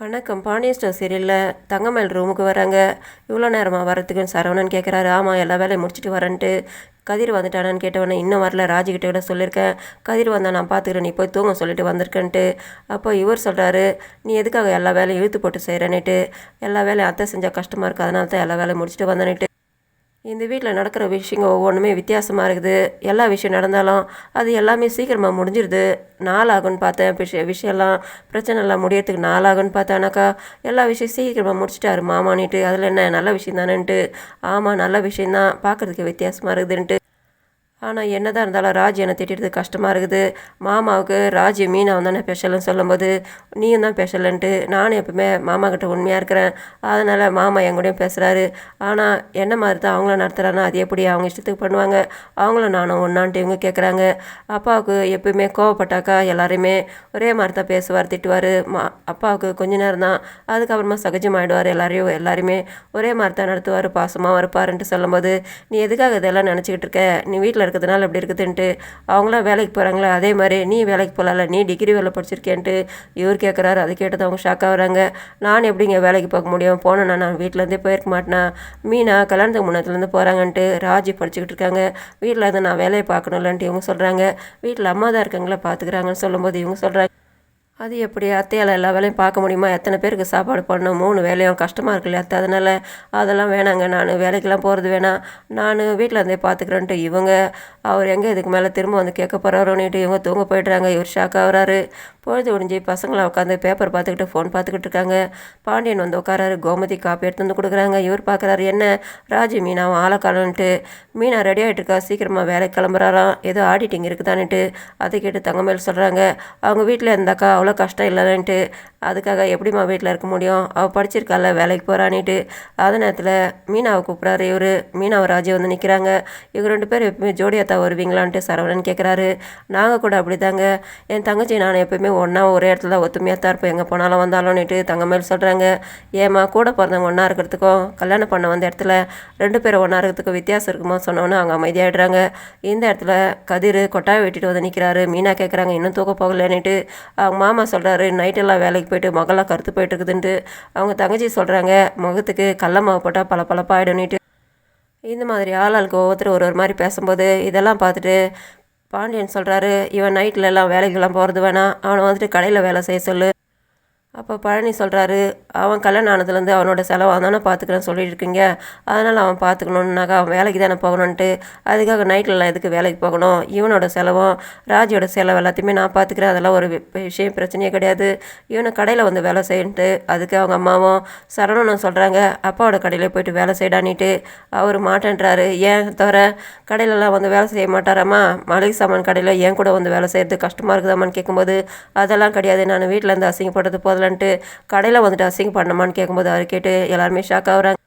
வணக்கம். பாண்டியன் ஸ்டோர் சீரியலில் தங்கமயில் ரூமுக்கு வராங்க. இவ்வளோ நேரமாக வரத்துக்குன்னு சரவணன் கேட்குறாரு. ஆமாம், எல்லா வேலையும் முடிச்சுட்டு வரேன்ட்டு. கதிர் வந்துட்டானான்னு கேட்டவொடனே இன்னும் வரல, ராஜிக்கிட்ட கூட சொல்லியிருக்கேன். கதிர் வந்தால் நான் பார்த்துக்கிறேன், நீ போய் தூங்க சொல்லிட்டு வந்திருக்கேன்ட்டு. அப்போ இவர் சொல்கிறாரு, நீ எதுக்காக எல்லா வேலையும் இழுத்து போட்டு செய்கிறேன்னுட்டு. எல்லா வேலையும் அத்தை செஞ்சால் கஷ்டமாக இருக்குது, அதனால தான் எல்லா வேலையும் முடிச்சுட்டு வந்தேன்னுட்டு. இந்த வீட்டில் நடக்கிற விஷயங்கள் ஒவ்வொன்றுமே வித்தியாசமாக இருக்குது. எல்லா விஷயம் நடந்தாலும் அது எல்லாமே சீக்கிரமாக முடிஞ்சிருது. நாளாகும்னு பார்த்தேன். விஷயம்லாம் பிரச்சனைலாம் முடியறதுக்கு நாளாகும்னு பார்த்தானாக்கா எல்லா விஷயம் சீக்கிரமாக முடிச்சிட்டாரு மாமானிட்டு. அதில் என்ன நல்ல விஷயம் தானேன்ட்டு. ஆமாம், நல்ல விஷயந்தான், பார்க்குறதுக்கு வித்தியாசமாக இருக்குதுன்ட்டு. ஆனால் என்ன தான் இருந்தாலும் ராஜ் என்னை திட்டிட்டு கஷ்டமாக இருக்குது. மாமாவுக்கு ராஜ் மீனா தானே ஸ்பெஷல்னு சொல்லும்போது நீயும் தான் ஸ்பெஷலுன்ட்டு நானும் எப்பவுமே மாமா கிட்ட உண்மையாக இருக்கிறேன். அதனால் மாமா எங்கூடையும் பேசுகிறாரு. ஆனால் என்ன மாதிரி தான் அவங்கள நடத்துகிறான்னா அது எப்படி அவங்க இஷ்டத்துக்கு பண்ணுவாங்க. அவங்களும் நானும் ஒன்றான்ட்டு இவங்க கேட்குறாங்க. அப்பாவுக்கு எப்பவுமே கோவப்பட்டாக்கா எல்லாருமே ஒரே மாதிரி தான் பேசுவார், திட்டுவார். அப்பாவுக்கு கொஞ்ச நேரம் தான், அதுக்கப்புறமா சகஜமாகிடுவார். எல்லாருமே ஒரே மாதிரி தான் நடத்துவார், பாசமாக இருப்பாருன்ட்டு சொல்லும்போது நீ எதுக்காக இதெல்லாம் நினச்சிக்கிட்டு இருக்க, நீ வீட்டில் இருக்கிறதுனால எப்படி இருக்குதுன்ட்டு. அவங்களாம் வேலைக்கு போகிறாங்களே, அதே மாதிரி நீ வேலைக்கு போகலாம்ல, நீ டிகிரி வேலை படிச்சிருக்கேன்ட்டு இவர் கேட்குறாரு. அது கேட்டது அவங்க ஷாக் ஆகுறாங்க. நான் எப்படிங்க வேலைக்கு போக முடியும், போனேன்னா நான் வீட்டிலேருந்தே போயிருக்க மாட்டேனா. மீனா கல்யாணத்துக்கு முன்னத்துலேருந்து போகிறாங்கன்ட்டு ராஜி படிச்சுக்கிட்டு இருக்காங்க. வீட்டில் இருந்து நான் வேலையை பார்க்கணும்லன்ட்டு இவங்க சொல்கிறாங்க. வீட்டில் அம்மா தான் இருக்காங்களா பார்த்துக்கிறாங்கன்னு சொல்லும்போது இவங்க சொல்கிறாங்க, அது எப்படி அத்தையால் எல்லா வேலையும் பார்க்க முடியுமா, எத்தனை பேருக்கு சாப்பாடு பண்ணணும், 3 வேலையும் கஷ்டமாக இருக்கு இல்லையா அத்தை, அதனால் அதெல்லாம் வேணாங்க, நான் வேலைக்கெல்லாம் போகிறது வேணாம், நான் வீட்டில் இருந்தே பார்த்துக்கிறேன்ட்டு இவங்க. அவர் எங்கே இதுக்கு மேலே திரும்ப வந்து கேட்க போகிறாரோன்னுட்டு இவங்க தூங்க போய்ட்றாங்க. இவர் ஷாக் ஆகுறாரு. பொழுது ஒடிஞ்சு பசங்களை உட்காந்து பேப்பர் பார்த்துக்கிட்டு ஃபோன் பார்த்துக்கிட்டு இருக்காங்க. பாண்டியன் வந்து உட்காராரு. கோமதி காப்பி எடுத்து வந்து கொடுக்குறாங்க. இவர் பார்க்குறாரு, என்ன ராஜி மீனாவும் ஆளக்காலன்ட்டு. மீனா ரெடி ஆகிட்டு இருக்கா, சீக்கிரமாக வேலைக்கு கிளம்புறாராம், ஏதோ ஆடிட்டிங் இருக்குதான்னுட்டு. அதை கேட்டு தங்கமேல் சொல்கிறாங்க, அவங்க வீட்டில் இருந்தாக்கா அவ்வளோ கஷ்டம் இல்லைன்ட்டு. அதுக்காக எப்படிம்மா வீட்டில் இருக்க முடியும், அவள் படிச்சிருக்கால வேலைக்கு போகிறான்னுட்டு. அதே நேரத்தில் மீனாவை கூப்பிட்றாரு இவர். மீனாவை ராஜி வந்து நிற்கிறாங்க. இவங்க 2 பேரும் எப்பவுமே ஜோடியாத்தா வருவீங்களான்ட்டு சரவணன் கேட்குறாரு. நாங்கள் கூட அப்படி தாங்க, என் தங்கச்சி நான் எப்பவுமே ஒன்றா ஒரே இடத்துல ஒத்துமையாக தான் இருப்போம், எங்கே போனாலும் வந்தாலும்னுட்டு தங்கமேல் சொல்கிறாங்க. ஏம்மா கூட பிறந்தவங்க ஒன்றா இருக்கிறதுக்கும் கல்யாணம் பண்ண வந்த இடத்துல 2 பேரும் ஒன்றா இருக்கிறதுக்கும் வித்தியாசம் இருக்குமா சொன்னோன்னே அவங்க அமைதியாகிடுறாங்க. இந்த இடத்துல கதிர் கொட்டாயை வெட்டிட்டு வந்து நிற்கிறாரு. மீனா கேட்குறாங்க, இன்னும் தூக்க போகலன்னுட்டு. அவங்க மாமா சொல்கிறாரு, நைட்டெல்லாம் வேலைக்கு போயிட்டு முகலாம் கருத்து போயிட்டு இருக்குதுன்ட்டு. அவங்க தங்கச்சி சொல்கிறாங்க, முகத்துக்கு கடல மாவு போட்டால் பல பழப்பாயிடும்னுட்டு. இந்த மாதிரி ஆளாளுக்கு ஒவ்வொருத்தர் ஒரு மாதிரி பேசும்போது இதெல்லாம் பார்த்துட்டு பாண்டியன் சொல்கிறாரு, இவன் நைட்லலாம் வேலைக்கெல்லாம் போகிறது வேணாம், அவனை வந்துட்டு கடையில் வேலை செய்ய சொல்லு. அப்போ பழனி சொல்கிறாரு, அவன் கல்யாணம் ஆனதுலேருந்து அவனோட செலவு தானே பார்த்துக்கிறேன்னு சொல்லிட்டு இருக்கீங்க, அதனால் அவன் பார்த்துக்கணுன்னாக்கா அவன் வேலைக்கு தானே போகணுன்ட்டு. அதுக்காக நைட்லலாம் எதுக்கு வேலைக்கு போகணும், இவனோட செலவும் ராஜியோட செலவு எல்லாத்தையுமே நான் பார்த்துக்கிறேன், அதெல்லாம் ஒரு விஷயம் பிரச்சனையே கிடையாது. இவனை கடையில் வந்து வேலை செய்யணுன்ட்டு. அதுக்கு அவங்க அம்மாவும் சரவணனும் சொல்கிறாங்க, அப்பாவோட கடையில் போயிட்டு வேலை செய்யடானிட்டு. அவர் மாட்டேன்றாரு. ஏன் தவிர கடையிலலாம் வந்து வேலை செய்ய மாட்டாராம்மா, மளிகை சாமான் கடையில் ஏன் கூட வந்து வேலை செய்கிறது கஷ்டமாக இருக்குதாம்மான்னு கேட்கும்போது அதெல்லாம் கிடையாது, நான் வீட்டிலேருந்து அசிங்கப்படுறது போதில் கடையில் வந்துட்டு அசிங்க பண்ணமான்னு கேட்கும்போது அவர் கேட்டு எல்லாருமே ஷாக் ஆகுறாங்க.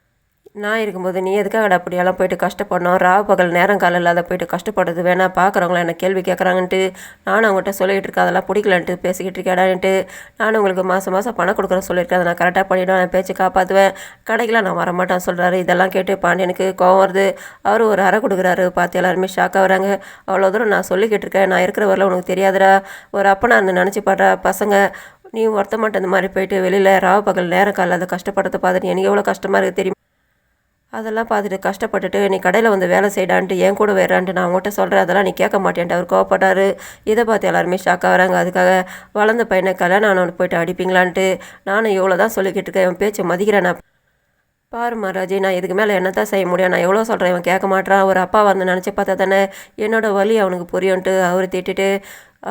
நான் இருக்கும்போது நீ எதுக்காக அப்படியெல்லாம் போயிட்டு கஷ்டப்படணும், ராவ் பகல் நேரம் காலம் இல்லாத போயிட்டு கஷ்டப்படுறது வேணாம், பார்க்குறவங்கள என்ன கேள்வி கேட்குறாங்கன்ட்டு நானும் அவங்ககிட்ட சொல்லிகிட்டு இருக்கேன், அதெல்லாம் பிடிக்கலன்ட்டு பேசிக்கிட்டு இருக்கேடான்ட்டு. நானும் உங்களுக்கு மாதம் மாதம் பணம் கொடுக்குறேன்னு சொல்லியிருக்கேன், அதை நான் கரெக்டாக பண்ணிவிடுவேன், நான் பேச்சு காப்பாற்றுவேன், கடைக்கெலாம் நான் வரமாட்டேன்னு சொல்கிறாரு. இதெல்லாம் கேட்டு பாண்டியனுக்கு கோவம் வருது. அவர் ஒரு அறை கொடுக்குறாரு. பார்த்து எல்லாருமே ஷாக் ஆகுறாங்க. அவ்வளோ தூரம் நான் சொல்லிக்கிட்டு இருக்கேன், நான் இருக்கிற வரல உனக்கு தெரியாதுடா, ஒரு அப்பனா இருந்து நினச்சி பாடுறா பசங்க, நீ ஒருத்த மாட்டேன் இந்த மாதிரி போயிட்டு வெளியில் ராவ் பகல் நேரம் காலில் அதை கஷ்டப்படுறத பார்த்துட்டு எனக்கு எவ்வளோ கஷ்டமாக இருக்குது தெரியும். அதெல்லாம் பார்த்துட்டு கஷ்டப்பட்டுட்டு நீ கடையில் வந்து வேலை செய்யடான்ட்டு என் கூட வேறான்ட்டு நான் அவங்ககிட்ட சொல்கிறேன், அதெல்லாம் நீ கேட்க மாட்டேன்ட்டு அவர் கோவப்பட்டார். இதை பார்த்து எல்லாருமே ஷாக் ஆகிறாங்க. அதுக்காக வளர்ந்த பையனை கல்யாணம் ஆனவனு போயிட்டு அடிப்பீங்களான்ட்டு நானும் எவ்வளோ தான் சொல்லிக்கிட்டு இருக்கேன், என் பேச்சை மதிக்கிறேன். நான் பாரு மகாராஜி, நான் இதுக்கு மேலே என்ன தான் செய்ய முடியும், நான் எவ்வளோ சொல்கிறேன், இவன் கேட்க மாட்டான். ஒரு அப்பா வந்து நினச்சி பார்த்தா தானே என்னோடய வலி அவனுக்கு புரியும்ன்ட்டு அவர் திட்டிட்டு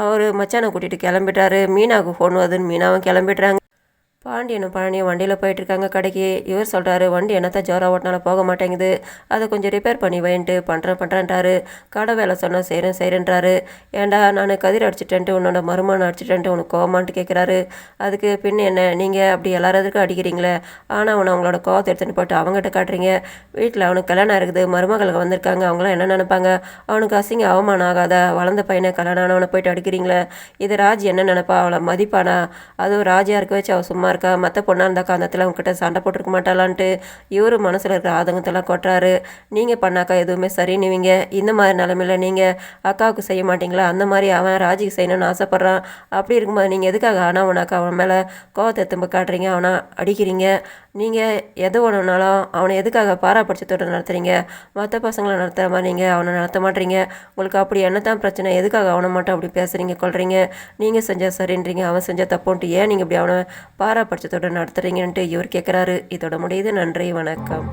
அவர் மச்சானை கூட்டிகிட்டு கிளம்பிட்டாரு. மீனாவுக்கு ஃபோன் வருதுன்னு மீனாவும் கிளம்பிடுறாங்க. பாண்டியனும் பழனியும் வண்டியில் போயிட்டுருக்காங்க கடைக்கு. இவர் சொல்கிறாரு, வண்டி என்னத்தான் ஜோராக ஓட்டினாலும் போக மாட்டேங்குது, அதை கொஞ்சம் ரிப்பேர் பண்ணி வைன்ட்டு பண்ணுறேன்ட்டாரு. கடை வேலை சொன்னால் செய்கிறேன்றாரு. ஏன்டா நான் கதிர் அடிச்சிட்டேன்ட்டு உன்னோட மருமகனை அடிச்சிட்டேன்ட்டு உனக்கு கோவமான்ட்டு கேட்குறாரு. அதுக்கு பின்ன என்ன, நீங்கள் அப்படி எல்லாரும் அடிக்கிறீங்களே, ஆனால் அவனை அவங்களோட கோவத்தை எடுத்துகிட்டு போட்டு அவங்ககிட்ட காட்டுறீங்க. வீட்டில் அவனுக்கு கல்யாணம் இருக்குது, மருமகளுக்கு வந்திருக்காங்க, அவங்களாம் என்ன நினைப்பாங்க, அவனுக்கு அசிங்க அவமானம் ஆகாதா, வளர்ந்த பையனை கல்யாணம் ஆனவனை போயிட்டு அடிக்கிறீங்களே, இது ராஜி என்ன நினைப்பா, அவளை மதிப்பானா, அதுவும் ராஜியாக இருக்க வச்சு அவள் சும்மா இருக்கா, மற்ற பொண்ணாக இருந்தாக்கா அந்த இடத்துல உங்ககிட்ட சண்டை போட்டிருக்க மாட்டாளான்ட்டு இவர் மனசில் இருக்கிற ஆதங்கத்தெல்லாம் கொட்டுறாரு. நீங்கள் பண்ணாக்கா எதுவுமே சரின்னுவீங்க, இந்த மாதிரி நிலமையில நீங்கள் அக்காவுக்கு செய்ய மாட்டிங்களா, அந்த மாதிரி அவன் ராஜிக்கு செய்யணும்னு ஆசைப்பட்றான். அப்படி இருக்கும்போது நீங்கள் எதுக்காக ஆனவனாக்கா அவன் மேலே கோவத்தை திரும்ப காட்டுறீங்க, அவனை அடிக்கிறீங்க. நீங்கள் எது ஒன்றுனாலும் அவனை எதுக்காக பாராபட்சத்தோடு நடத்துகிறீங்க, மற்ற பசங்களை நடத்துகிற மாதிரி நீங்கள் அவனை நடத்த மாட்டீங்க. உங்களுக்கு அப்படி என்ன தான் பிரச்சனை, எதுக்காக அவனை மட்டும் அப்படி பேசுகிறீங்க கொள்கிறீங்க, நீங்கள் செஞ்சால் சரின்றீங்க, அவன் செஞ்சால் தப்புன்ட்டு ஏன் நீங்கள் இப்படி அவனை பாராபட்சத்தோடு நடத்துகிறீங்கன்ட்டு இவர் கேட்குறாரு. இதோட முடியுது. நன்றி, வணக்கம்.